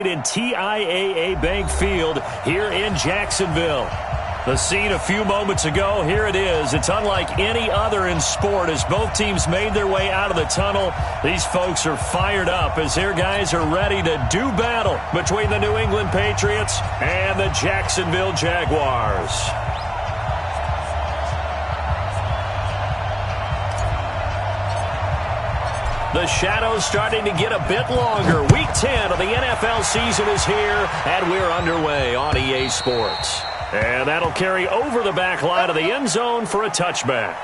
In TIAA Bank Field here in Jacksonville. The scene a few moments ago, here it is. It's unlike any other in sport as both teams made their way out of the tunnel. These folks are fired up as their guys are ready to do battle between the New England Patriots and the Jacksonville Jaguars. The shadow's starting to get a bit longer. Week 10 of the NFL season is here, and we're underway on EA Sports. And that'll carry over the back line of the end zone for a touchback.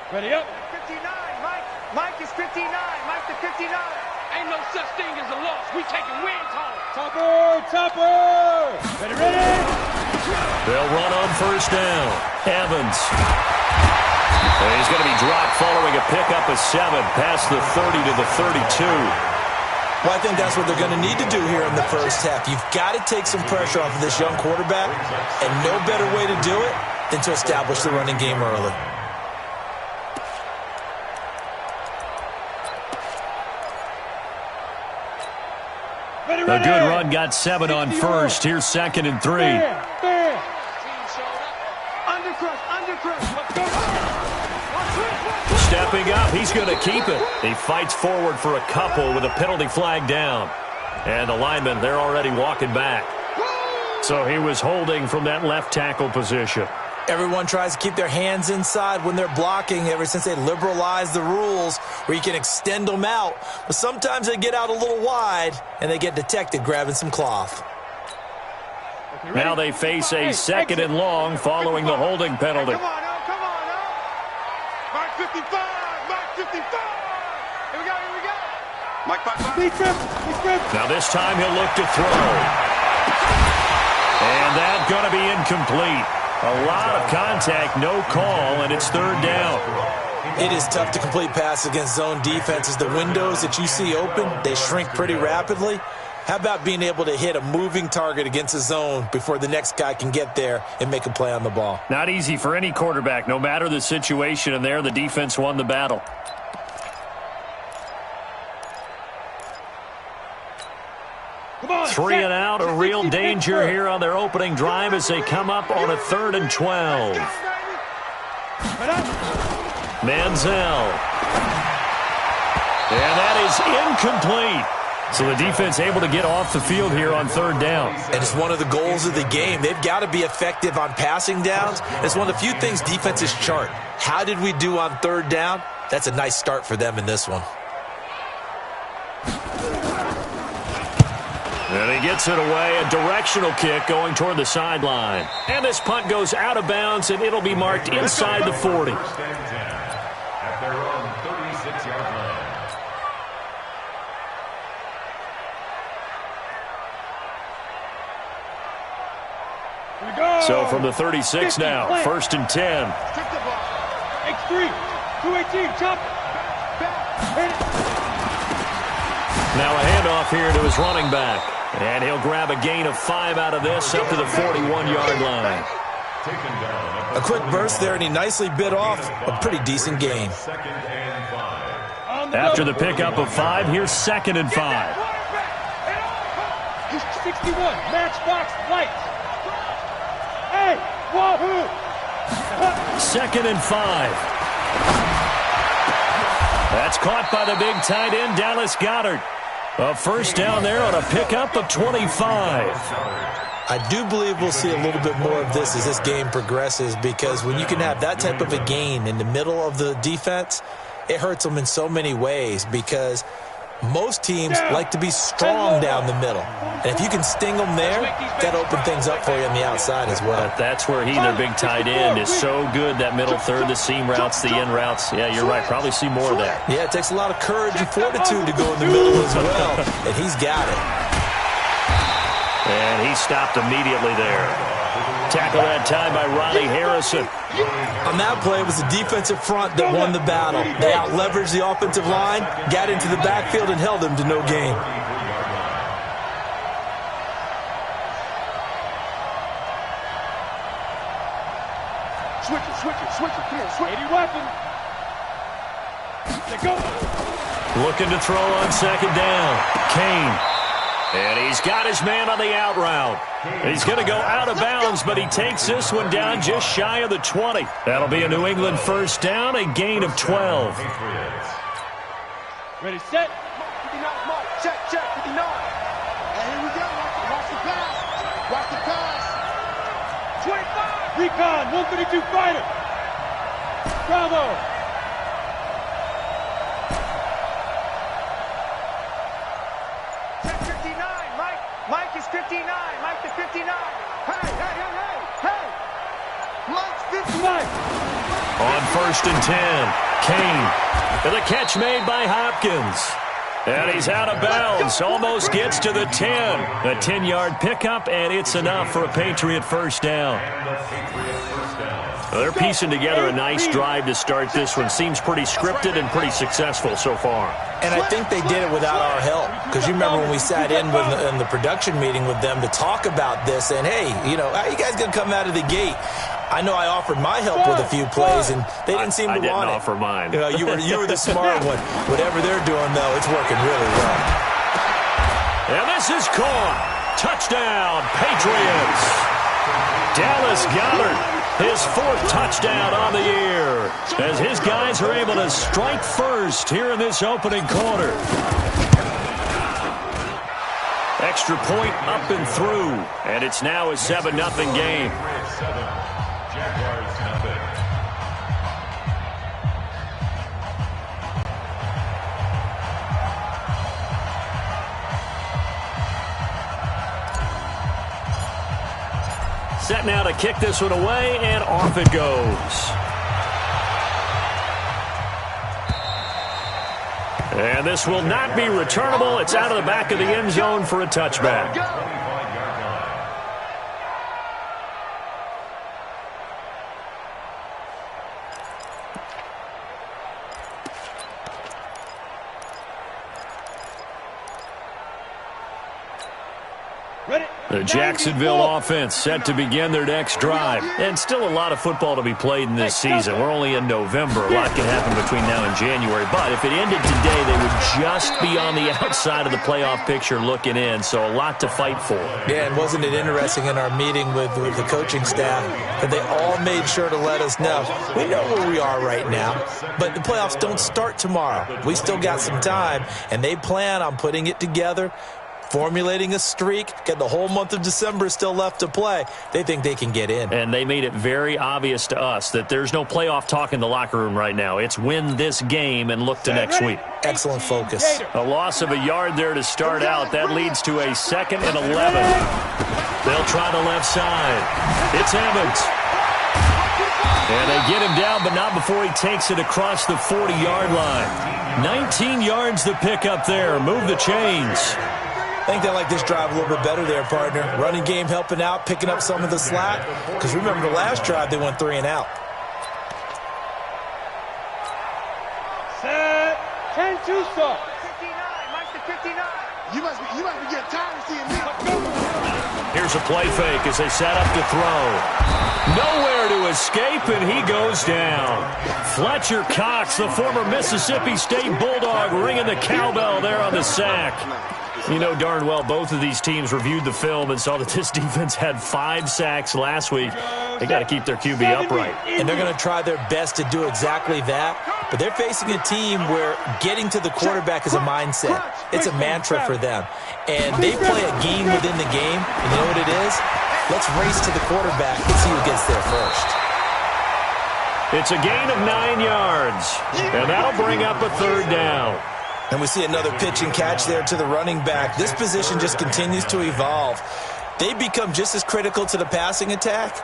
Ready up. 59, Mike. Mike is 59. Mike to 59. Ain't no such thing as a loss. We taking wins home. Topper. Ready. They'll run on first down. Evans. And he's going to be dropped following a pickup of 7 past the 30 to the 32. Well, I think that's what they're going to need to do here in the first half. You've got to take some pressure off of this young quarterback, and no better way to do it than to establish the running game early. A good run got 7 on first. Here's 2nd and 3. Stepping up, he's going to keep it. He fights forward for a couple with a penalty flag down. And the linemen, they're already walking back. So he was holding from that left tackle position. Everyone tries to keep their hands inside when they're blocking ever since they liberalized the rules where you can extend them out. But sometimes they get out a little wide and they get detected grabbing some cloth. Now they face a 2nd and long following the holding penalty. Come on, Mark 55. Mark 55. Here we go. Mike 55. Now this time he'll look to throw. And that's going to be incomplete. A lot of contact, no call, and it's 3rd down. It is tough to complete passes against zone defenses. The windows that you see open, they shrink pretty rapidly. How about being able to hit a moving target against a zone before the next guy can get there and make a play on the ball? Not easy for any quarterback, no matter the situation, and there the defense won the battle. Three and out, a real danger here on their opening drive as they come up on a 3rd and 12. Manziel. And that is incomplete. So the defense able to get off the field here on 3rd down. And it's one of the goals of the game. They've got to be effective on passing downs. It's one of the few things defenses chart. How did we do on 3rd down? That's a nice start for them in this one. And he gets it away, a directional kick going toward the sideline. And this punt goes out of bounds, and it'll be marked inside the 40. So from the 36 now, 1st and 10. X3, 218, chop. Now a handoff here to his running back. And he'll grab a gain of 5 out of this up to the 41-yard line. A quick burst there, and he nicely bit off a pretty decent gain. After the pickup of 5, here's 2nd and 5. 61, matchbox lights. Hey, wahoo! 2nd and 5. That's caught by the big tight end, Dallas Goedert. A first down there on a pickup of 25. I do believe we'll see a little bit more of this as this game progresses, because when you can have that type of a gain in the middle of the defense, it hurts them in so many ways, because most teams like to be strong down the middle. And if you can sting them there, that'll open things up for you on the outside as well. That's where their big tight end, is so good, that middle third, the seam routes, the in routes. Yeah, you're right. Probably see more of that. Yeah, it takes a lot of courage and fortitude to go in the middle as well. And he's got it. And he stopped immediately there. Tackle that time by Ronnie Harrison. On that play, it was the defensive front that won the battle. They out-leveraged the offensive line, got into the backfield, and held them to no gain. Switch it. Come on, switch. 80 weapon. They go. Looking to throw on second down. Kane. And he's got his man on the out route. He's going to go out of bounds, but he takes this one down just shy of the 20. That'll be a New England first down, a gain of 12. Ready, set. 59, mark. Check, 59. And here we go. Watch the pass. Watch the pass. 25. Recon, 132 fighter. Bravo. Check 59. Mike is 59. Mike the 59. Hey. Mike's 59. On first and 10, Kane. And the catch made by Hopkins. And he's out of bounds. Almost gets to the 10. A 10-yard pickup, and it's enough for a Patriot first down. Well, they're piecing together a nice drive to start this one. Seems pretty scripted and pretty successful so far. And I think they did it without our help. Because you remember when we sat in the production meeting with them to talk about this, and, hey, how you guys going to come out of the gate? I know I offered my help with a few plays, and they didn't seem to want it. I didn't offer mine. You were the smart one. Whatever they're doing, though, it's working really well. And this is caught. Touchdown, Patriots. Dallas Goedert, his fourth touchdown on the year, as his guys are able to strike first here in this opening quarter. Extra point up and through, and it's now a 7-0 game. Set now to kick this one away, and off it goes. And this will not be returnable. It's out of the back of the end zone for a touchback. The Jacksonville offense set to begin their next drive. And still a lot of football to be played in this season. We're only in November. A lot can happen between now and January. But if it ended today, they would just be on the outside of the playoff picture looking in. So a lot to fight for. Yeah, and wasn't it interesting in our meeting with the coaching staff that they all made sure to let us know, we know where we are right now, but the playoffs don't start tomorrow. We still got some time, and they plan on putting it together, formulating a streak, get the whole month of December still left to play. They think they can get in. And they made it very obvious to us that there's no playoff talk in the locker room right now. It's win this game and look to next week. Excellent focus. A loss of a yard there to start out. That leads to a 2nd and 11. They'll try the left side. It's Evans. And they get him down, but not before he takes it across the 40-yard line. 19 yards to pick up there. Move the chains. I think they like this drive a little bit better there, partner. Running game helping out, picking up some of the slack. Because remember the last drive, they went 3 and out. Set. 10-2 stop. 59. Mike the 59. You must be getting tired of seeing me. Here's a play fake as they set up to throw. Nowhere to escape, and he goes down. Fletcher Cox, the former Mississippi State Bulldog, ringing the cowbell there on the sack. You know darn well both of these teams reviewed the film and saw that this defense had 5 sacks last week. They got to keep their QB upright. And they're going to try their best to do exactly that. But they're facing a team where getting to the quarterback is a mindset. It's a mantra for them. And they play a game within the game. And you know what it is? Let's race to the quarterback and see who gets there first. It's a gain of 9 yards. And that'll bring up a 3rd down. And we see another pitch and catch there to the running back. This position just continues to evolve. They become just as critical to the passing attack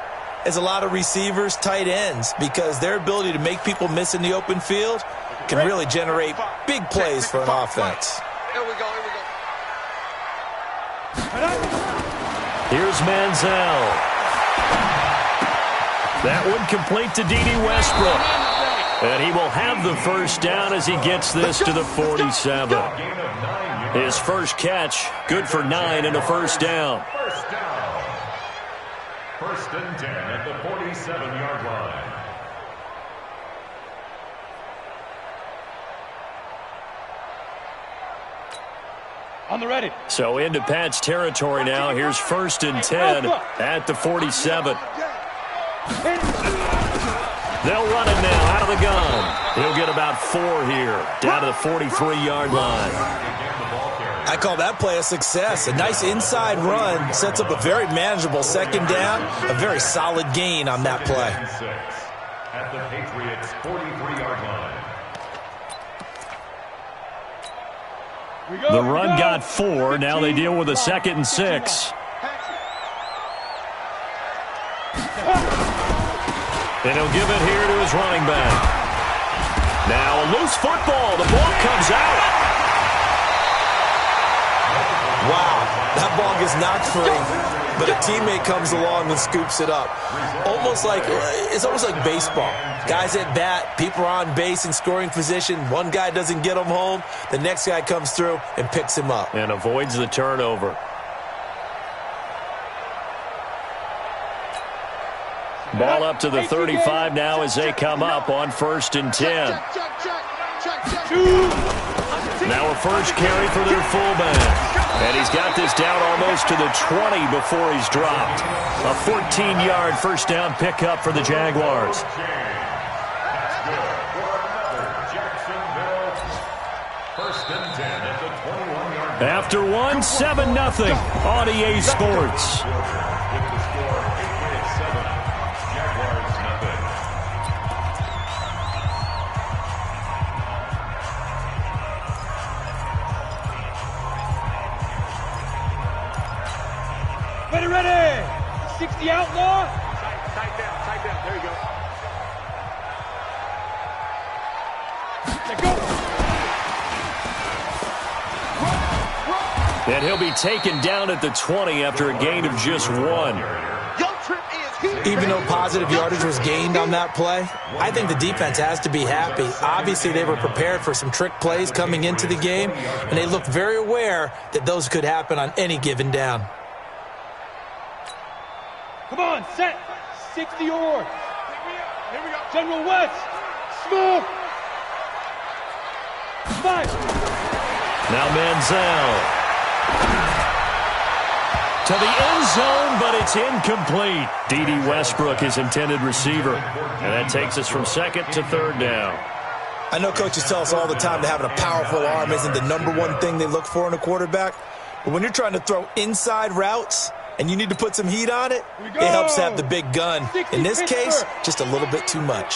as a lot of receivers, tight ends, because their ability to make people miss in the open field can really generate big plays for an offense. Here we go. Here's Manziel. That would complete to D.D. Westbrook. And he will have the first down as he gets this to the 47. His first catch, good for 9 and a first down. First and 10 at the 47-yard line. On the ready. So into Pat's territory now. Here's first and 10 at the 47. They'll run it now out of the gun. He'll get about 4 here, down to the 43-yard line. I call that play a success. A nice inside run sets up a very manageable second down, a very solid gain on that play. At the Patriots' 43-yard line. The run got 4. Now they deal with a 2nd and 6. And he'll give it here to his running back. Now a loose football. The ball comes out. Wow, that ball gets knocked free, but a teammate comes along and scoops it up. It's almost like baseball. Guys at bat, people are on base in scoring position. One guy doesn't get him home. The next guy comes through and picks him up. And avoids the turnover. Ball up to the 35 now as they come up on first and 10. Now a first carry for their fullback. And he's got this down almost to the 20 before he's dropped. A 14-yard first down pickup for the Jaguars. After one, 7-0 on EA Sports. Ready. 60 outlaw. Tight down. There you go. Let go. And he'll be taken down at the 20 after a gain of just 1. Even though positive yardage was gained on that play, I think the defense has to be happy. Obviously, they were prepared for some trick plays coming into the game, and they looked very aware that those could happen on any given down. Come on, set. 60 yards. Here we go. General West. Smoke. 5. Now Manziel. To the end zone, but it's incomplete. D.D. Westbrook, his intended receiver. And that takes us from 2nd to 3rd down. I know coaches tell us all the time that having a powerful arm isn't the #1 thing they look for in a quarterback. But when you're trying to throw inside routes and you need to put some heat on it, it helps have the big gun. In this case, just a little bit too much.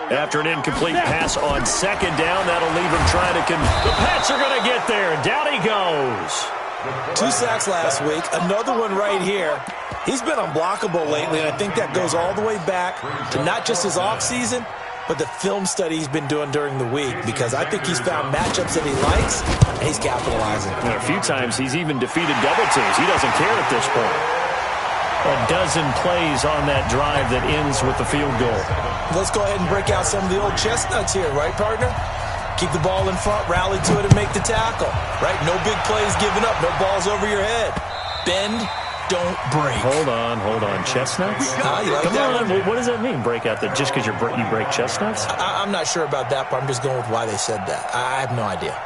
After an incomplete pass on 2nd down, that'll leave him trying to the Pats are going to get there. Down he goes. 2 sacks last week, another one right here. He's been unblockable lately, and I think that goes all the way back to not just his offseason, but the film study he's been doing during the week, because I think he's found matchups that he likes, and he's capitalizing. And a few times he's even defeated double teams. He doesn't care at this point. A dozen plays on that drive that ends with the field goal. Let's go ahead and break out some of the old chestnuts here, right, partner? Keep the ball in front, rally to it, and make the tackle, right? No big plays given up, no balls over your head. Bend, don't break. Hold on. Chestnuts? You like Come that on, one? what does that mean, break out? That just because you break chestnuts? I'm not sure about that, but I'm just going with why they said that. I have no idea.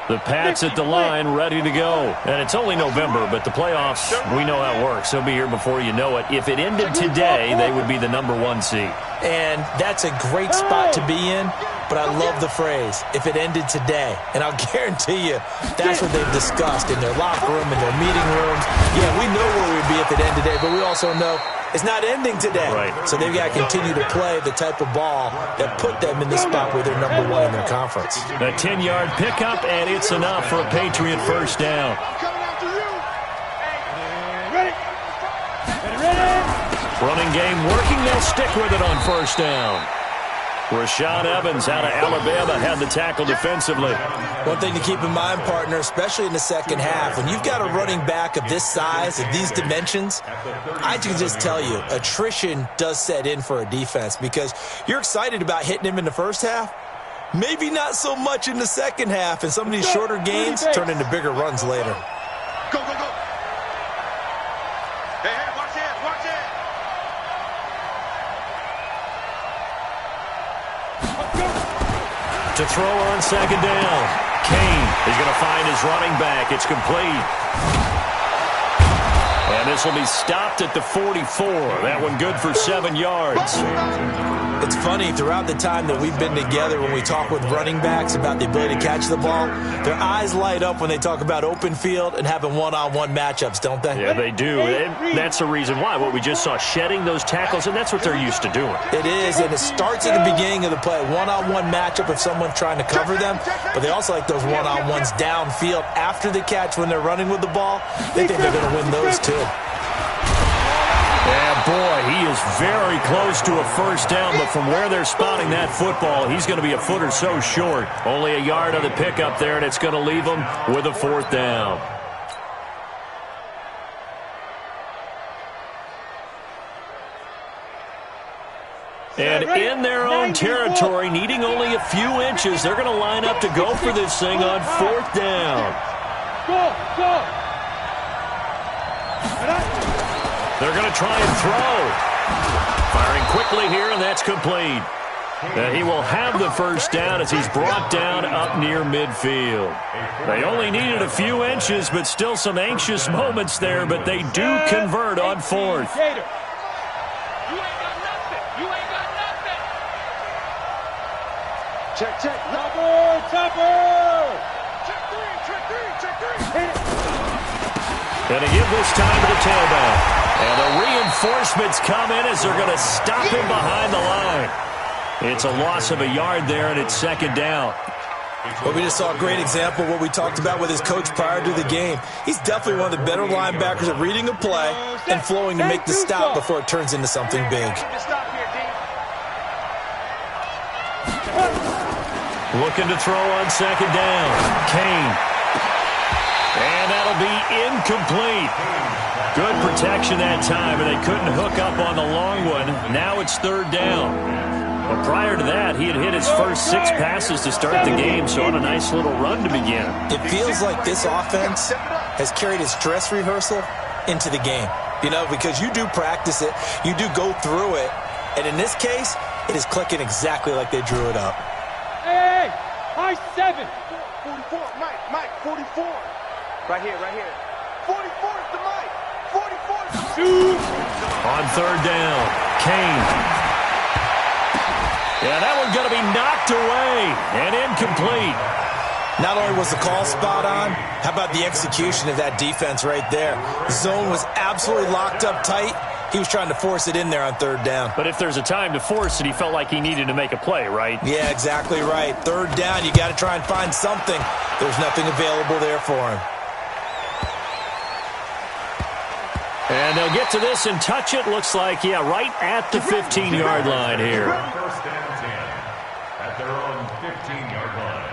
The Pats at the line, ready to go. And it's only November, but the playoffs, we know how it works. They'll be here before you know it. If it ended today, they would be the #1 seed. And that's a great spot to be in, but I love the phrase, if it ended today. And I'll guarantee you, that's what they've discussed in their locker room, in their meeting rooms. Yeah, we know where we'd be if it ended today, but we also know it's not ending today. Right. So they've got to continue to play the type of ball that put them in the spot where they're #1 in their conference. A 10-yard pickup, and it's enough for a Patriot first down. Ready. Running game working. They'll stick with it on first down. Rashaan Evans out of Alabama had the tackle defensively. One thing to keep in mind, partner, especially in the second half, when you've got a running back of this size, of these dimensions, I can just tell you, attrition does set in for a defense because you're excited about hitting him in the first half. Maybe not so much in the second half, and some of these shorter gains turn into bigger runs later. Go, go, go. Hey, hey, watch it, watch it. To throw on second down. Kane is going to find his running back. It's complete. And this will be stopped at the 44. That one good for 7 yards. It's funny, throughout the time that we've been together, when we talk with running backs about the ability to catch the ball, their eyes light up when they talk about open field and having one-on-one matchups, don't they? Yeah, they do. And that's the reason why. What we just saw, shedding those tackles, and that's what they're used to doing. It is, and it starts at the beginning of the play. One-on-one matchup if someone's trying to cover them, but they also like those one-on-ones downfield after the catch when they're running with the ball. They think they're going to win those too. Yeah, boy, he is very close to a first down, but from where they're spotting that football, he's going to be a foot or so short. Only a yard on the pickup there, and it's going to leave him with a 4th down. And in their own territory, needing only a few inches, they're going to line up to go for this thing on 4th down. Go, go. They're going to try and throw. Firing quickly here, and that's complete. He will have the first down as he's brought down up near midfield. They only needed a few inches, but still some anxious moments there, but they do convert on 4th. You ain't got nothing. You ain't got nothing. Check, check. Topper. Check three. Hit it. Going to give this time to the tailback. And the reinforcements come in as they're going to stop him behind the line. It's a loss of a yard there, and it's 2nd down. Well, we just saw a great example of what we talked about with his coach prior to the game. He's definitely one of the better linebackers at reading a play and flowing to make the stop before it turns into something big. Looking to throw on 2nd down. Kane. And that'll be incomplete. Good protection that time, and they couldn't hook up on the long one. Now it's 3rd down. But prior to that, he had hit his first 6 passes to start the game, so on a nice little run to begin. It feels like this offense has carried its dress rehearsal into the game. You know, because you do practice it, you do go through it, and in this case, it is clicking exactly like they drew it up. Hey, high 7. 44, Mike, 44. Right here. 44 is the Mike. 44 is the Mike. Shoot. On 3rd down, Kane. Yeah, that one's going to be knocked away and incomplete. Not only was the call spot on, how about the execution of that defense right there? The zone was absolutely locked up tight. He was trying to force it in there on 3rd down. But if there's a time to force it, he felt like he needed to make a play, right? Yeah, exactly right. 3rd down, you got to try and find something. There's nothing available there for him. And they'll get to this and touch it. Looks like, yeah, right at the 15-yard line here. First and 10 at their own 15-yard line.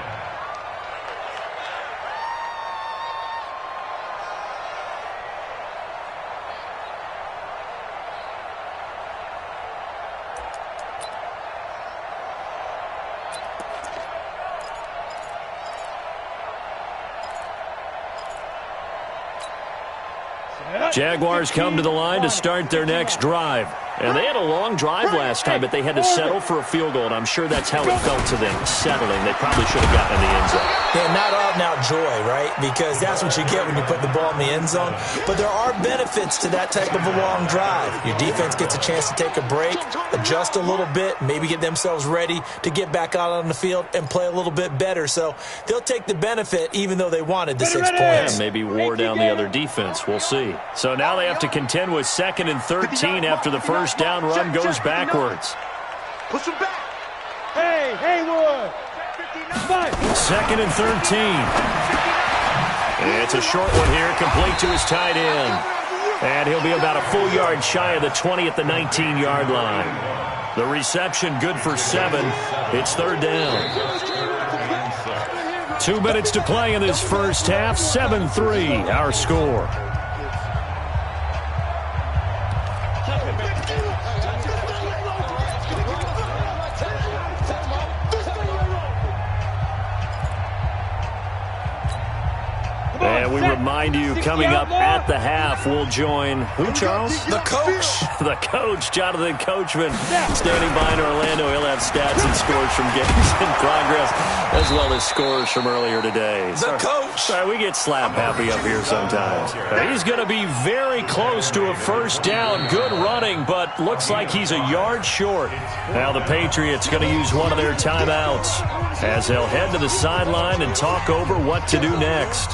Jaguars come to the line to start their next drive. And they had a long drive last time, but they had to settle for a field goal, and I'm sure that's how it felt to them, settling. They probably should have gotten in the end zone. Yeah, not out-and-out joy, right? Because that's what you get when you put the ball in the end zone. But there are benefits to that type of a long drive. Your defense gets a chance to take a break, adjust a little bit, maybe get themselves ready to get back out on the field and play a little bit better. So they'll take the benefit even though they wanted the 6 points. Yeah, maybe wore down the other defense. We'll see. So now they have to contend with 2nd and 13 after the first down run goes backwards. Push him back. Hey, Haywood. 2nd and 13. It's a short one here, complete to his tight end. And he'll be about a full yard shy of the 20 at the 19-yard line. The reception good for 7. It's third down. 2 minutes to play in this first half. 7-3 our score. And we remind you, coming up at the half, we'll join who, Charles? The coach. The coach, Jonathan Coachman, standing by in Orlando. He'll have stats and scores from games in progress, as well as scores from earlier today. The coach. Sorry, we get slap happy up here sometimes. He's going to be very close to a first down. Good running, but looks like he's a yard short. Now the Patriots going to use one of their timeouts as they'll head to the sideline and talk over what to do next.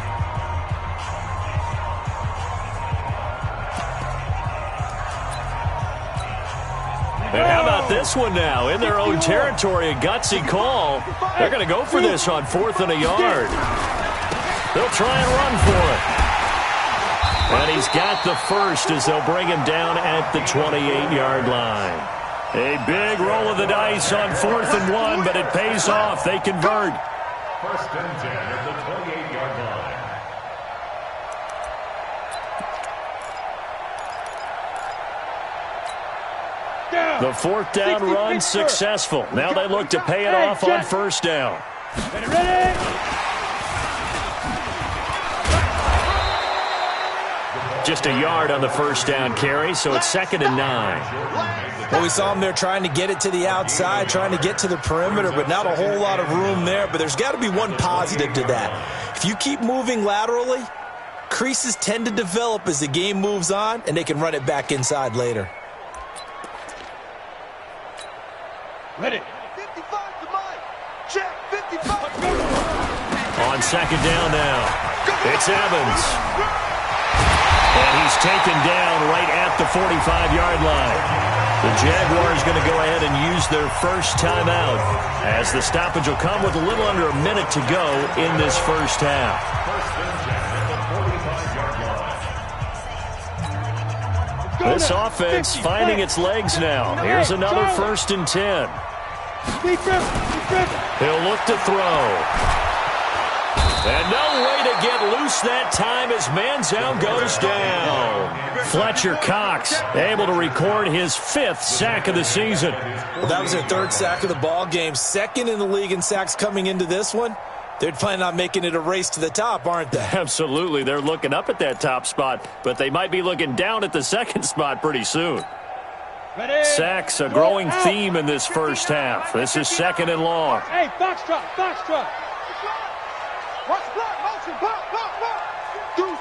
And how about this one now? In their own territory, a gutsy call. They're going to go for this on 4th and a yard. They'll try and run for it. And he's got the first as they'll bring him down at the 28-yard line. A big roll of the dice on 4th and 1, but it pays off. They convert. 1st and 10 at the 28-yard line. The 4th down run successful. Now they look to pay it off on 1st down. Ready? Just a yard on the 1st down carry, so it's 2nd and 9. Well, we saw him there trying to get it to the outside, trying to get to the perimeter, but not a whole lot of room there. But there's got to be one positive to that. If you keep moving laterally, creases tend to develop as the game moves on, and they can run it back inside later. Ready. 55 to Mike. Check. 55. On 2nd down now, it's Evans. And he's taken down right at the 45-yard line. The Jaguars going to go ahead and use their first timeout as the stoppage will come with a little under a minute to go in this first half. 1st and 10 at the 45-yard line. This offense finding its legs now. Here's another 1st and 10. He'll look to throw. And no way to get loose that time as Manziel goes down. Fletcher Cox able to record his 5th sack of the season. Well, that was their 3rd sack of the ball game. 2nd in the league in sacks coming into this one. They're planning on making it a race to the top, aren't they? Absolutely. They're looking up at that top spot, but they might be looking down at the 2nd spot pretty soon. Ready. Sacks, a growing theme in this first half. This is 2nd and long. Hey, foxtrot. Watch the block. Motion. Block. Deuce.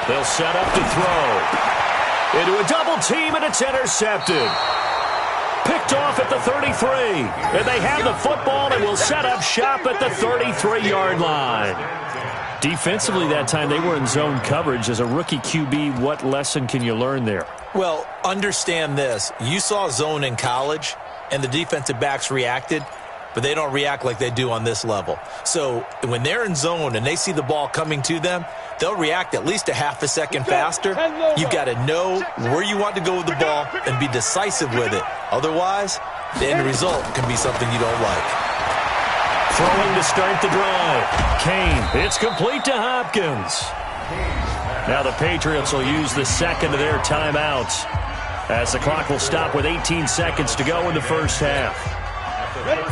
They'll set up to throw. Into a double team, and it's intercepted. Picked off at the 33. And they have the football and will set up shop at the 33-yard line. Defensively that time, they were in zone coverage. As a rookie QB, what lesson can you learn there? Well, understand this. You saw zone in college, and the defensive backs reacted, but they don't react like they do on this level. So when they're in zone and they see the ball coming to them, they'll react at least a half a second faster. You've got to know where you want to go with the ball and be decisive with it. Otherwise, the end result can be something you don't like. Throwing to start the drive. Kane, it's complete to Hopkins. Now the Patriots will use the 2nd of their timeouts as the clock will stop with 18 seconds to go in the first half.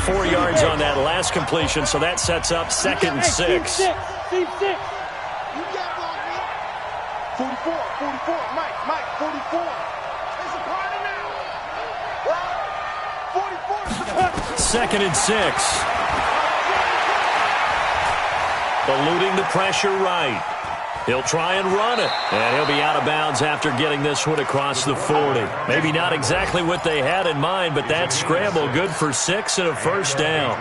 4 yards on that last completion, so that sets up 2nd and 6. You got block me. 44. Mike, 44. It's a party now. 44. 2nd and 6. Eluding the pressure right. He'll try and run it. And he'll be out of bounds after getting this one across the 40. Maybe not exactly what they had in mind, but that scramble good for 6 and a first down.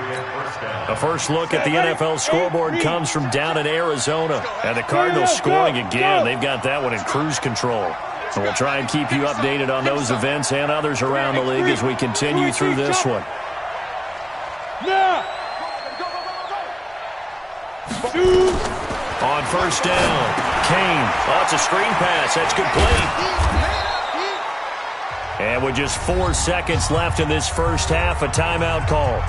A first look at the NFL scoreboard comes from down in Arizona. And the Cardinals scoring again. They've got that one in cruise control. So we'll try and keep you updated on those events and others around the league as we continue through this one. On first down, Kane. Oh, it's a screen pass. That's complete. with just 4 seconds left in this first half, a timeout call.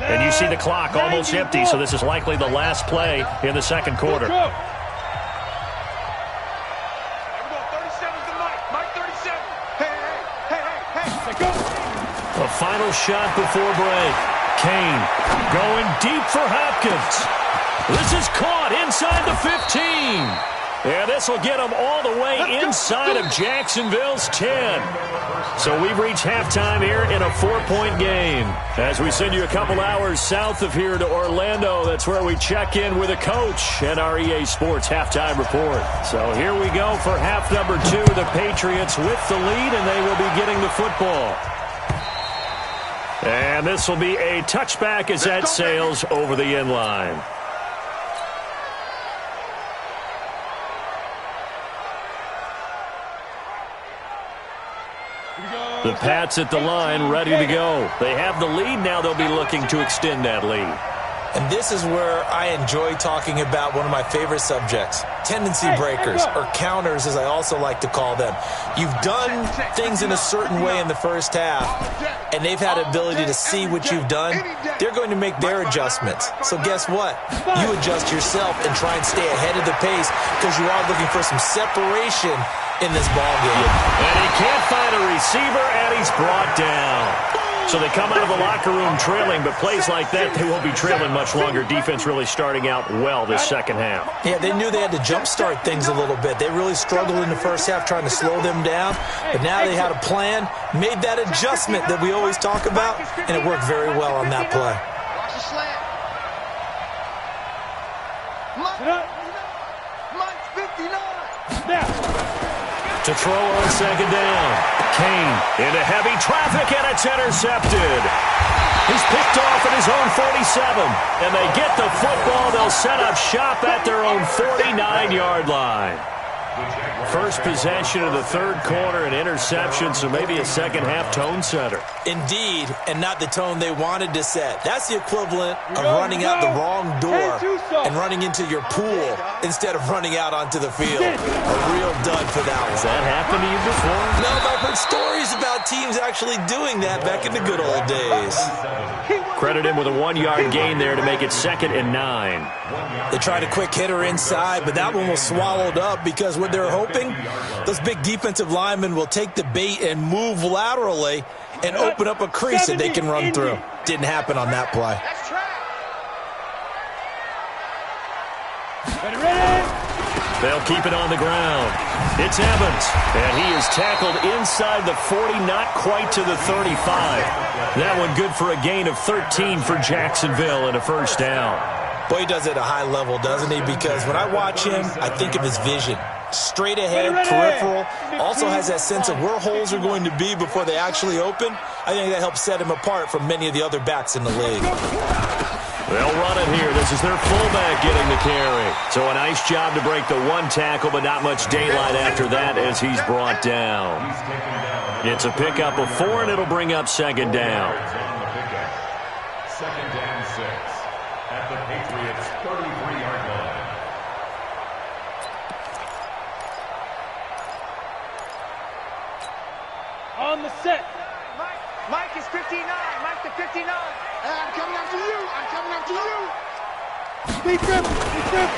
And you see the clock almost empty, so this is likely the last play in the second quarter. A final shot before break. Kane going deep for Hopkins. This is caught inside the 15. Yeah, this will get them all the way inside of Jacksonville's 10. So we've reached halftime here in a 4-point game. As we send you a couple hours south of here to Orlando, that's where we check in with a coach and our EA Sports halftime report. So here we go for half number 2. The Patriots with the lead, and they will be getting the football. And this will be a touchback as that sails over the end line. The Pats at the line, ready to go. They have the lead. Now they'll be looking to extend that lead. And this is where I enjoy talking about one of my favorite subjects, tendency breakers, or counters as I also like to call them. You've done things in a certain way in the first half, and they've had ability to see what you've done. They're going to make their adjustments. So guess what? You adjust yourself and try and stay ahead of the pace because you are looking for some separation in this ballgame. And he can't find a receiver, and he's brought down. So they come out of the locker room trailing, but plays like that, they won't be trailing much longer. Defense really starting out well this second half. Yeah, they knew they had to jumpstart things a little bit. They really struggled in the first half trying to slow them down, but now they had a plan, made that adjustment that we always talk about, and it worked very well on that play. Watch the slant. Mike's 59. To throw on second down. Kane into heavy traffic, and it's intercepted. He's picked off at his own 47, and they get the football. They'll set up shop at their own 49-yard line. First possession of the third quarter, an interception, so maybe a second-half tone setter. Indeed, and not the tone they wanted to set. That's the equivalent of running out the wrong door and running into your pool instead of running out onto the field. A real dud for that one. Has that happened to you before? No, but I've heard stories about teams actually doing that back in the good old days. Credit him with a 1-yard gain there to make it 2nd and 9. They tried a quick hitter inside, but that one was swallowed up because what they're hoping, those big defensive linemen will take the bait and move laterally and open up a crease that they can run through. Didn't happen on that play. They'll keep it on the ground. It's Evans, and he is tackled inside the 40, not quite to the 35. That one good for a gain of 13 for Jacksonville and a first down. Boy, he does it at a high level, doesn't he? Because when I watch him, I think of his vision. Straight ahead, peripheral, also has that sense of where holes are going to be before they actually open. I think that helps set him apart from many of the other backs in the league. They'll run it here. This is their fullback getting the carry. So a nice job to break the one tackle, but not much daylight after that as he's brought down. It's a pickup of 4, and it'll bring up second down. Second down 6 at the Patriots' 33-yard line. On the set. Mike is 59. Mike to 59. I'm coming after you. I'm coming after you. Speed grip. Speed grip.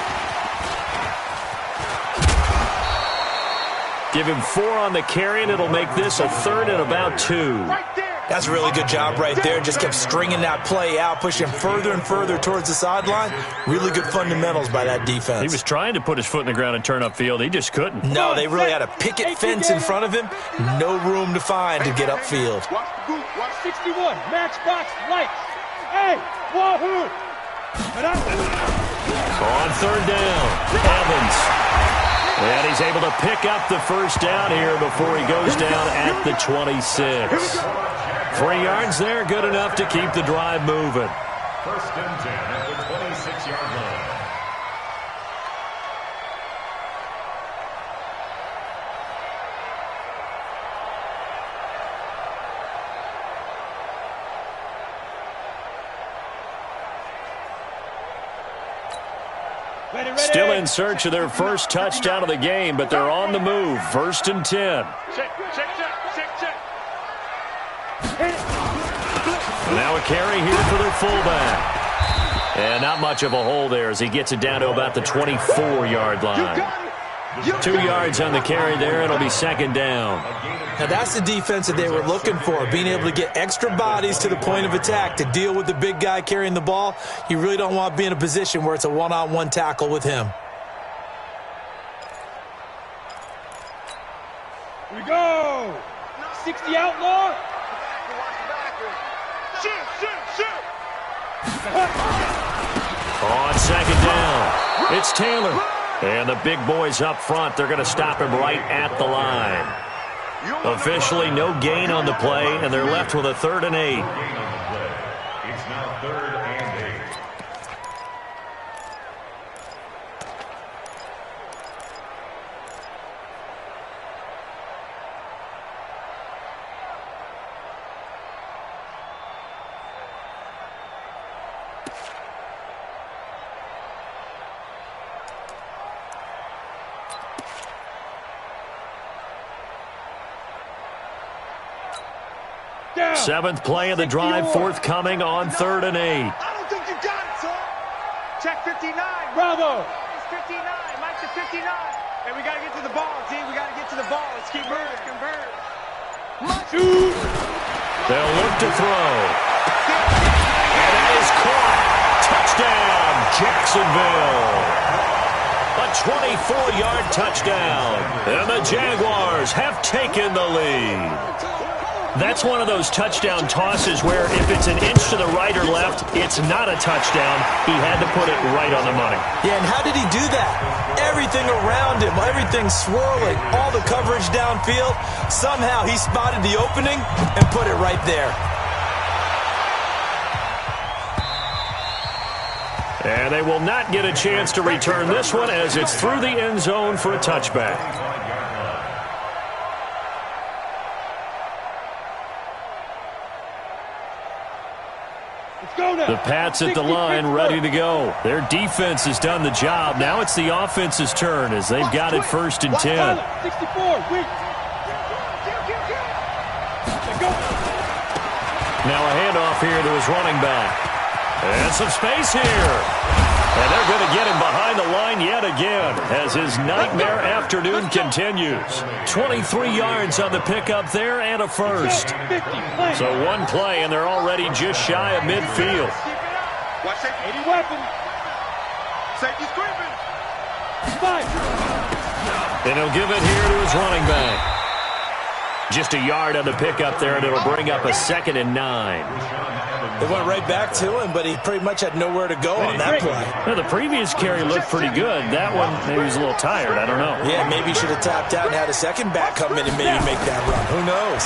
Give him 4 on the carry, and it'll make this a 3rd and about 2. Right there. That's a really good job right there. Just kept stringing that play out, pushing further and further towards the sideline. Really good fundamentals by that defense. He was trying to put his foot in the ground and turn upfield. He just couldn't. No, they really had a picket fence in front of him. No room to find to get upfield. Watch the boot. Watch 61. Matchbox lights. Hey, wahoo. On third down, Evans. And he's able to pick up the first down here before he goes down at the 26. 3 yards there, good enough to keep the drive moving. First and 10 at the 26-yard line. Still in search of their first touchdown of the game, but they're on the move. 1st and 10. Check. Now a carry here for their fullback. And not much of a hole there as he gets it down to about the 24-yard line. 2 yards on the carry there. It'll be 2nd down. Now that's the defense that they were looking for, being able to get extra bodies to the point of attack to deal with the big guy carrying the ball. You really don't want to be in a position where it's a one-on-one tackle with him. Here we go. 60 outlaw. Shoot. On 2nd down, it's Taylor. And the big boys up front, they're going to stop him right at the line. Officially no gain on the play, and they're left with a 3rd and 8. It's now 3rd and 8. Down. 7th play of the drive, forthcoming on 3rd and 8. I don't think you got it, son. Check 59. Bravo. It's 59. Mike to 59. And we got to get to the ball, T. We got to get to the ball. Let's keep moving. Convert. Shoot. They'll look to throw. And that is caught. Touchdown, Jacksonville. A 24-yard touchdown. And the Jaguars have taken the lead. That's one of those touchdown tosses where if it's an inch to the right or left, it's not a touchdown. He had to put it right on the money. Yeah, and how did he do that? Everything around him, everything swirling, all the coverage downfield. Somehow he spotted the opening and put it right there. And they will not get a chance to return this one as it's through the end zone for a touchback. The Pats at the line, ready to go. Their defense has done the job. Now it's the offense's turn as they've got it 1st and 10. 64. Weak. Now a handoff here to his running back. And some space here. And they're going to get him behind the line yet again as his nightmare afternoon continues. 23 yards on the pickup there and a 1st. So 1 play and they're already just shy of midfield. Watch safety. 80 weapon. Safety's creeping. And he'll give it here to his running back. Just a yard on the pickup there, and it'll bring up a 2nd and 9. They went right back to him, but he pretty much had nowhere to go on that play. Well, the previous carry looked pretty good. That one, maybe he was a little tired. I don't know. Yeah, maybe he should have tapped out and had a second back come in and maybe make that run. Who knows?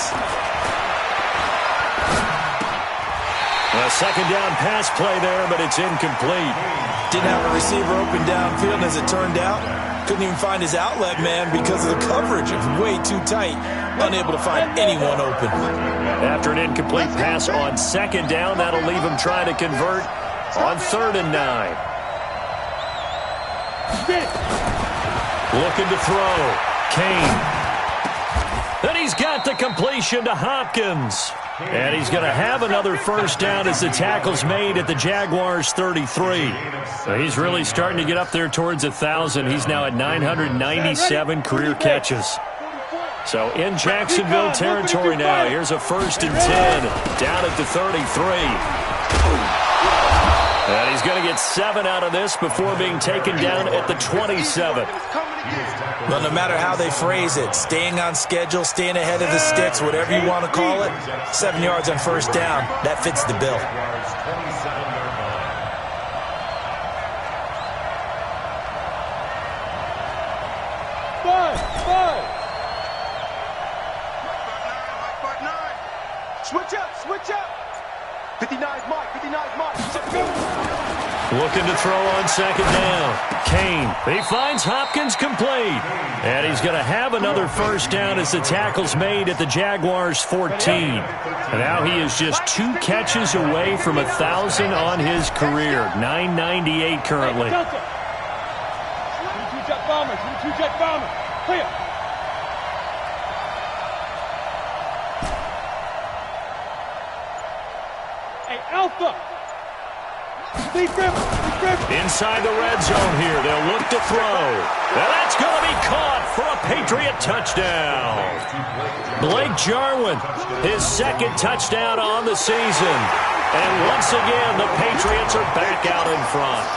A 2nd down pass play there, but it's incomplete. Didn't have a receiver open downfield, and as it turned out, couldn't even find his outlet man because of the coverage. It was way too tight. Unable to find anyone open. After an incomplete pass on 2nd down, that'll leave him trying to convert on 3rd and 9. Looking to throw. Kane. And he's got the completion to Hopkins. And he's going to have another 1st down as the tackle's made at the Jaguars' 33. So he's really starting to get up there towards 1,000. He's now at 997 career catches. So in Jacksonville territory now. Here's a 1st and 10 down at the 33. And he's going to get 7 out of this before being taken down at the 27. Well, no matter how they phrase it, staying on schedule, staying ahead of the sticks, whatever you want to call it, 7 yards on 1st down, that fits the bill. Switch up. 59's Mike. 59's Mike. Looking to throw on 2nd down. Kane, he finds Hopkins complete. And he's going to have another 1st down as the tackle's made at the Jaguars' 14. And now he is just 2 catches away from 1,000 on his career. 998 currently. bombers. You 2 jet bombers. Clear. Hey, Alpha. Lead grip. Inside the red zone here. They'll look to throw. And that's going to be caught for a Patriot touchdown. Blake Jarwin, his second touchdown on the season. And once again, the Patriots are back out in front.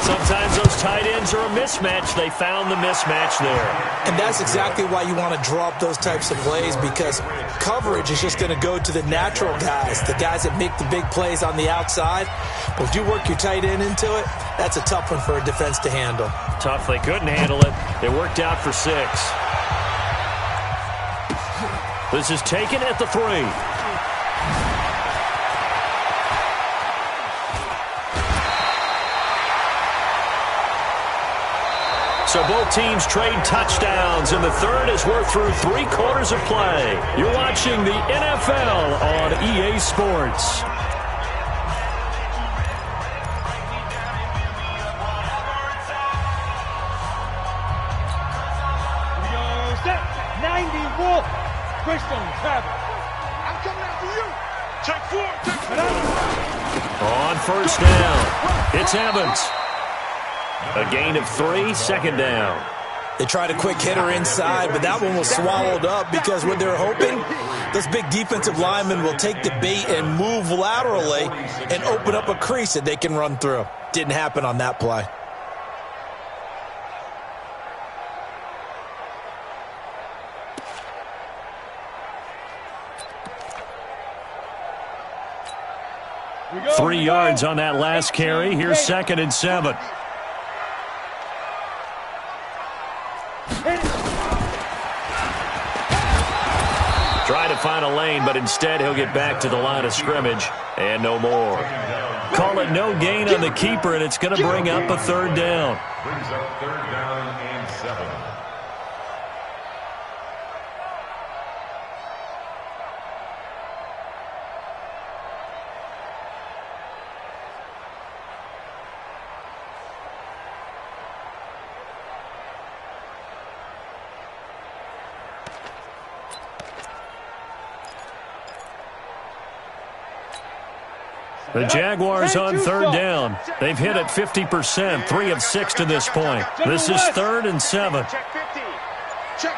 Sometimes those tight ends are a mismatch. They found the mismatch there. And that's exactly why you want to draw up those types of plays, because coverage is just going to go to the natural guys, the guys that make the big plays on the outside. But if you work your tight end into it, that's a tough one for a defense to handle. Tough. They couldn't handle it. It worked out for 6. This is taken at the 3. So both teams trade touchdowns, and the third as we're through 3 quarters of play. You're watching the NFL on EA Sports. We go set. 90 Wolf. Christian Travis. I'm coming after you. Check 4. On first down, it's Evans. A gain of 3, second down. They tried a quick hitter inside, but that one was swallowed up because what they're hoping, those big defensive linemen will take the bait and move laterally and open up a crease that they can run through. Didn't happen on that play. We go. 3 yards on that last carry. Here's 2nd and 7. Try to find a lane, but instead he'll get back to the line of scrimmage and no more. Call it no gain on the keeper, and it's going to bring up a 3rd down. Brings up 3rd down and 7. The Jaguars on 3rd down. They've hit it 50%, 3 of 6 to this point. This is 3rd and 7. Check 50. Check.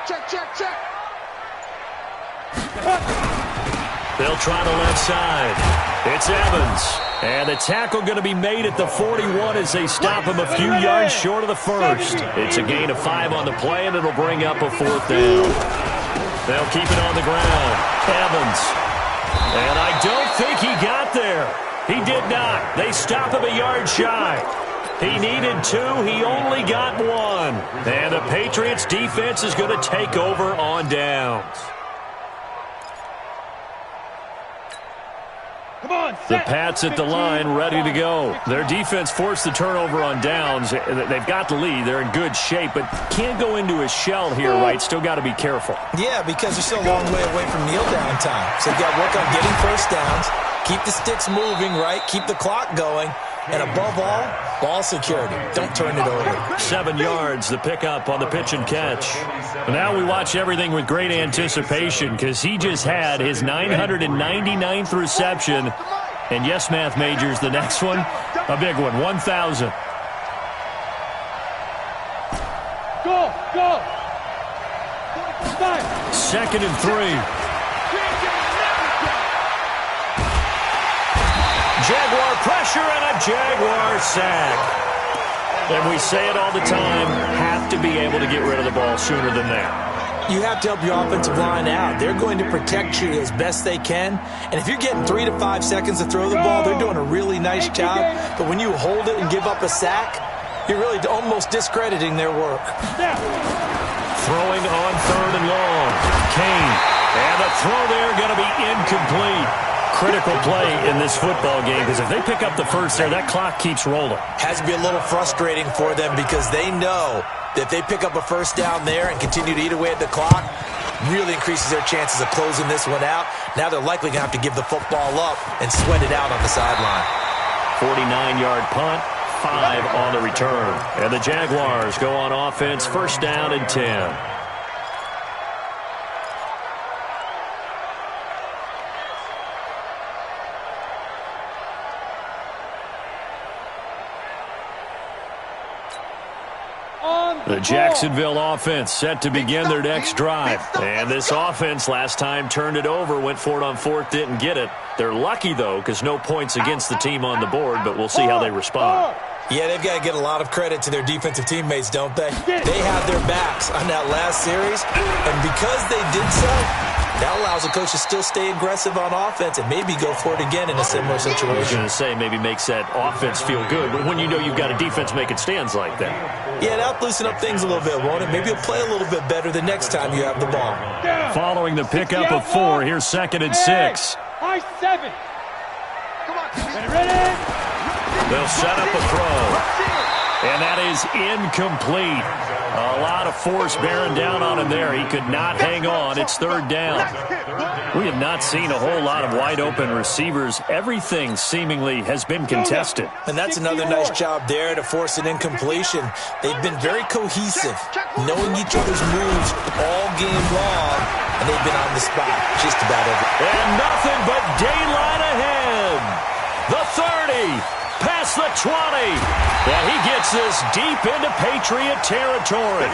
They'll try the left side. It's Evans. And the tackle going to be made at the 41 as they stop him a few yards short of the first. It's a gain of 5 on the play, and it'll bring up a 4th down. They'll keep it on the ground. Evans. And I don't think he got there. He did not. They stop him a yard shy. He needed 2. He only got 1. And the Patriots defense is going to take over on downs. Come on, The Pats at the line, ready to go. Their defense forced the turnover on downs. They've got the lead. They're in good shape, but can't go into a shell here, right? Still got to be careful. Yeah, because they're still a long way away from kneel down time. So they've got to work on getting first downs, keep the sticks moving, right? Keep the clock going. And above all, ball security. Don't turn it over. 7 yards, the pickup on the pitch and catch. Now we watch everything with great anticipation because he just had his 999th reception. And yes, math majors, the next one, a big one, 1,000. Go. 2nd and 3. Jaguar pressure and a Jaguar sack. And we say it all the time, have to be able to get rid of the ball sooner than that. You have to help your offensive line out. They're going to protect you as best they can. And if you're getting 3 to 5 seconds to throw the ball, they're doing a really nice job. But when you hold it and give up a sack, you're really almost discrediting their work. Throwing on 3rd and long. Kane. And the throw there going to be incomplete. Critical play in this football game because if they pick up the first there, that clock keeps rolling. Has to be a little frustrating for them because they know that if they pick up a first down there and continue to eat away at the clock, really increases their chances of closing this one out. Now they're likely going to have to give the football up and sweat it out on the sideline. 49-yard punt, 5 on the return. And the Jaguars go on offense, first down and 10. The Jacksonville offense set to begin their next drive. And this offense last time turned it over, went for it on 4th, didn't get it. They're lucky, though, because no points against the team on the board, but we'll see how they respond. Yeah, they've got to get a lot of credit to their defensive teammates, don't they? They had their backs on that last series, and because they did so, that allows the coach to still stay aggressive on offense and maybe go for it again in a similar situation. I was going to say maybe makes that offense feel good, but when you know you've got a defense making stands like that. Yeah, that'll loosen up things a little bit, won't it? Maybe you'll play a little bit better the next time you have the ball. Following the pickup of 4, here's 2nd and 6. High 7. Come on, ready? They'll set up a throw, and that is incomplete. A lot of force bearing down on him there. He could not hang on. It's 3rd down. We have not seen a whole lot of wide-open receivers. Everything seemingly has been contested. And that's another nice job there to force an incompletion. They've been very cohesive, knowing each other's moves all game long, and they've been on the spot just about every. And nothing but daylight ahead. The 30. Past the 20. Yeah, he gets this deep into Patriot territory.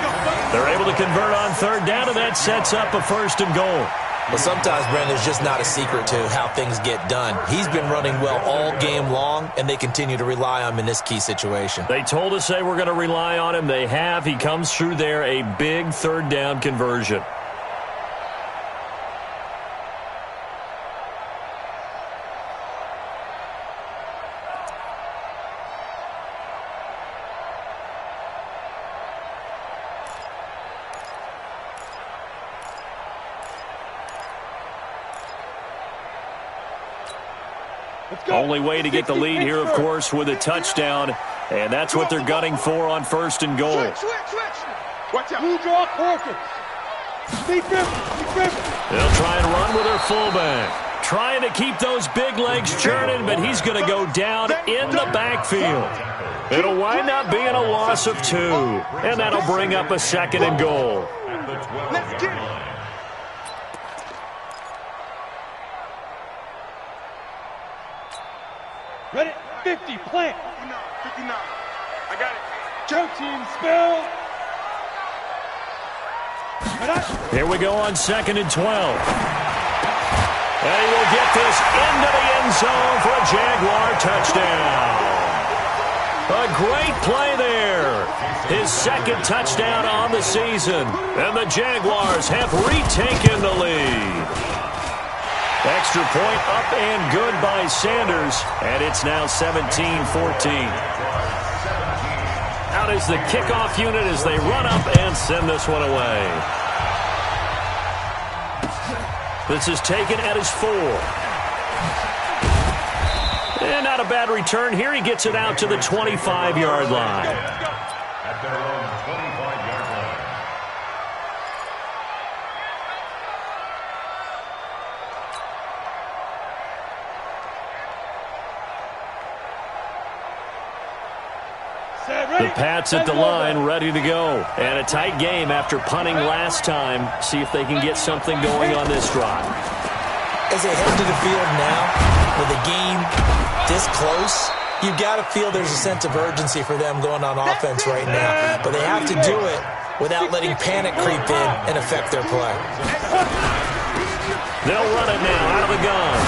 They're able to convert on 3rd down, and that sets up a 1st and goal. Well, sometimes, Brandon, there's just not a secret to how things get done. He's been running well all game long, and they continue to rely on him in this key situation. They told us they were going to rely on him. They have. He comes through there, a big 3rd down conversion. Only way to get the lead here, of course, with a touchdown. And that's what they're gunning for on 1st and goal. Watch out. Blue draw Corkins. They'll try and run with their fullback. Trying to keep those big legs churning, but he's going to go down in the backfield. It'll wind up being a loss of 2. And that'll bring up a 2nd and goal. Let's get it. Ready? 50, plant. 59. I got it. Joe team, spell. Here we go on 2nd and 12. And he will get this into the end zone for a Jaguar touchdown. A great play there. His 2nd touchdown on the season. And the Jaguars have retaken the lead. Extra point up and good by Sanders. And it's now 17-14. Out is the kickoff unit as they run up and send this one away. This is taken at his 4. And not a bad return here. He gets it out to the 25-yard line. At their own 25-yard line. The Pats at the line, ready to go. And a tight game after punting last time. See if they can get something going on this drive. As they head to the field now, with the game this close, you've got to feel there's a sense of urgency for them going on offense right now. But they have to do it without letting panic creep in and affect their play. They'll run it now out of the gun.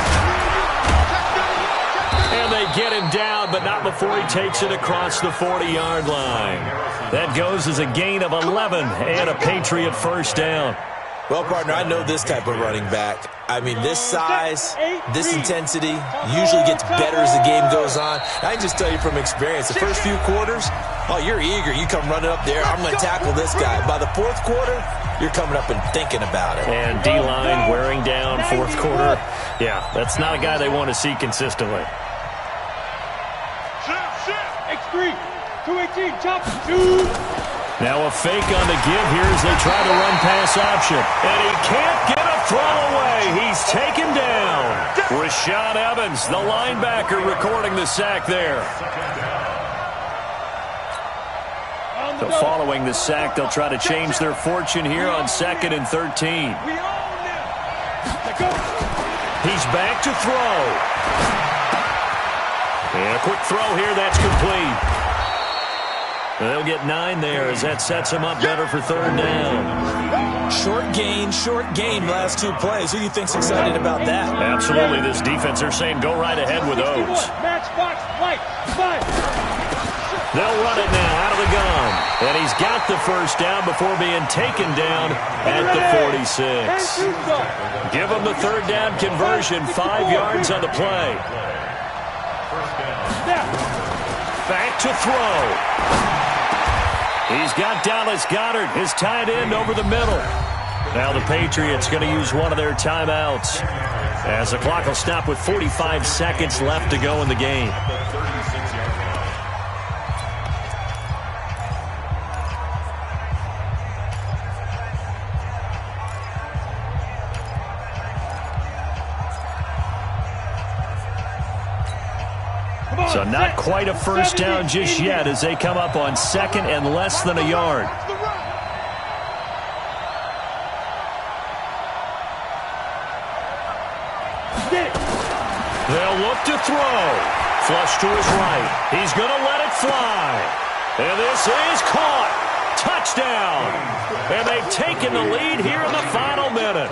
And they get him down, but not before he takes it across the 40-yard line. That goes as a gain of 11 and a Patriot first down. Well, partner, I know this type of running back. I mean, this size, this intensity usually gets better as the game goes on. I can just tell you from experience, the first few quarters, oh, you're eager. You come running up there, I'm going to tackle this guy. By the 4th quarter, you're coming up and thinking about it. And D-line wearing down 4th quarter. Yeah, that's not a guy they want to see consistently. X3, 218, chop, 2. Now a fake on the give here as they try to run pass option. And he can't get a throw away. He's taken down. 'Rashaan Evans, the linebacker, recording the sack there. So following the sack, they'll try to change their fortune here on 2nd and 13. He's back to throw. And a quick throw here, that's complete. They'll get 9 there as that sets them up better for 3rd down. Short game, last 2 plays. Who do you think's excited about that? Absolutely. This defense, they're saying go right ahead with those. They'll run it now out of the gun. And he's got the 1st down before being taken down at the 46. Give him the 3rd down conversion, 5 yards on the play. Back to throw. He's got Dallas Goedert, his tight end, over the middle. Now the Patriots going to use one of their timeouts as the clock will stop with 45 seconds left to go in the game. So not quite a 1st down just yet as they come up on 2nd and less than a yard. They'll look to throw. Flush to his right. He's going to let it fly. And this is caught. Touchdown. And they've taken the lead here in the final minute.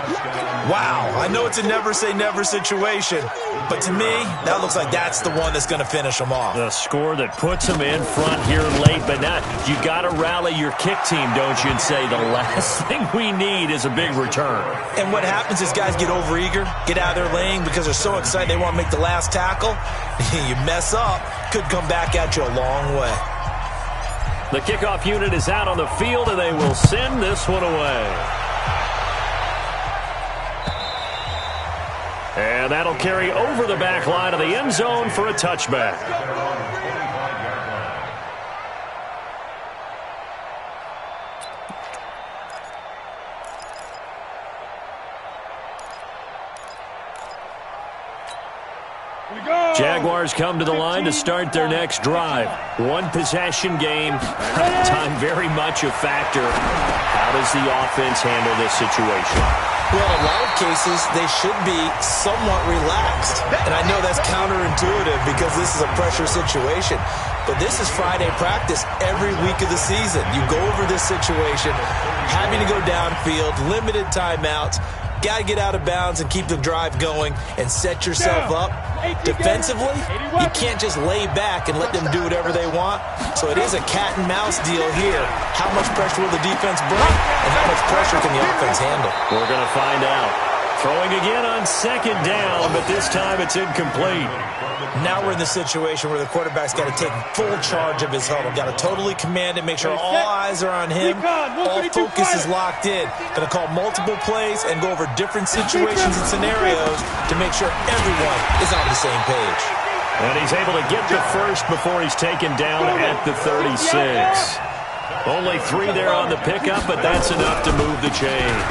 Wow, I know it's a never-say-never situation, but to me, that looks like that's the one that's going to finish them off. The score that puts them in front here late, but now you got to rally your kick team, don't you, and say the last thing we need is a big return. And what happens is guys get overeager, get out of their lane because they're so excited they want to make the last tackle. You mess up, could come back at you a long way. The kickoff unit is out on the field, and they will send this one away. And that'll carry over the back line of the end zone for a touchback. Jaguars come to the line to start their next drive. 1 possession game. Time very much a factor. How does the offense handle this situation? Well, in a lot of cases, they should be somewhat relaxed. And I know that's counterintuitive because this is a pressure situation. But this is Friday practice every week of the season. You go over this situation, having to go downfield, limited timeouts, got to get out of bounds and keep the drive going and set yourself up. Defensively, you can't just lay back and let them do whatever they want. So it is a cat and mouse deal here. How much pressure will the defense bring and how much pressure can the offense handle? We're going to find out. Throwing again on 2nd down, but this time it's incomplete. Now we're in the situation where the quarterback's got to take full charge of his huddle. Got to totally command it, make sure all eyes are on him. All focus is locked in. Going to call multiple plays and go over different situations and scenarios to make sure everyone is on the same page. And he's able to get the first before he's taken down at the 36. Only 3 there on the pickup, but that's enough to move the chains.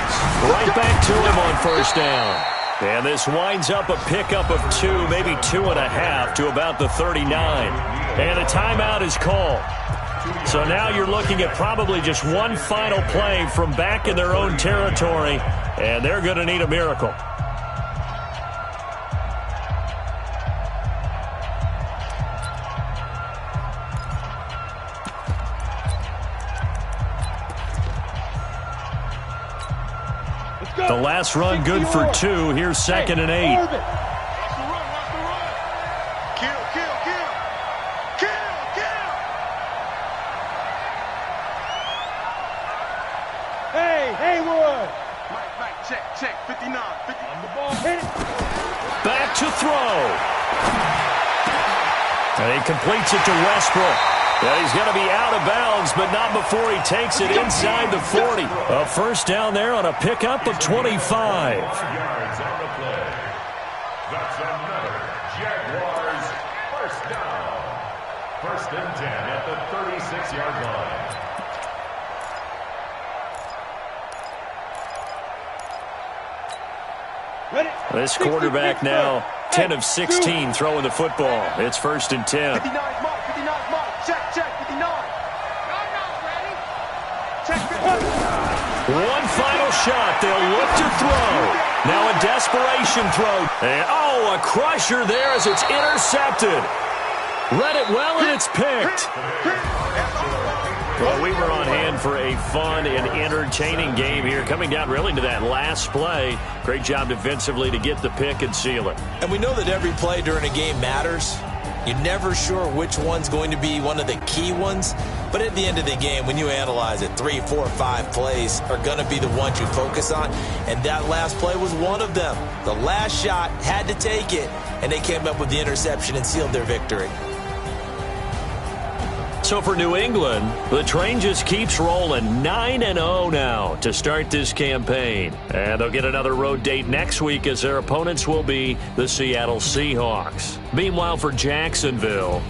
Right back to him on 1st down. And this winds up a pickup of 2, maybe 2.5 to about the 39. And a timeout is called. So now you're looking at probably just one final play from back in their own territory, and they're going to need a miracle. The last run good for 2. Here's 2nd and 8. Haywood. Mike, check. 59. On the ball, hit it. Back to throw. And he completes it to Westbrook. Well, he's going to be out of bounds, but not before he takes it inside the 40. A 1st down there on a pickup of 25. Yards on the play. That's another Jaguars 1st down. 1st and 10 at the 36-yard line. This quarterback now 10 of 16 throwing the football. It's 1st and 10. 59 mark. Check. 59. Y'all not ready. shot. They'll look to throw. Now a desperation throw. And, a crusher there as it's intercepted. Read it well, and it's picked. Well, we were on hand for a fun and entertaining game here, coming down really to that last play. Great job defensively to get the pick and seal it. And we know that every play during a game matters. You're never sure which one's going to be one of the key ones. But at the end of the game, when you analyze it, 3, 4, 5 plays are going to be the ones you focus on. And that last play was one of them. The last shot had to take it, and they came up with the interception and sealed their victory. So for New England, the train just keeps rolling. 9-0 now to start this campaign. And they'll get another road date next week as their opponents will be the Seattle Seahawks. Meanwhile, for Jacksonville,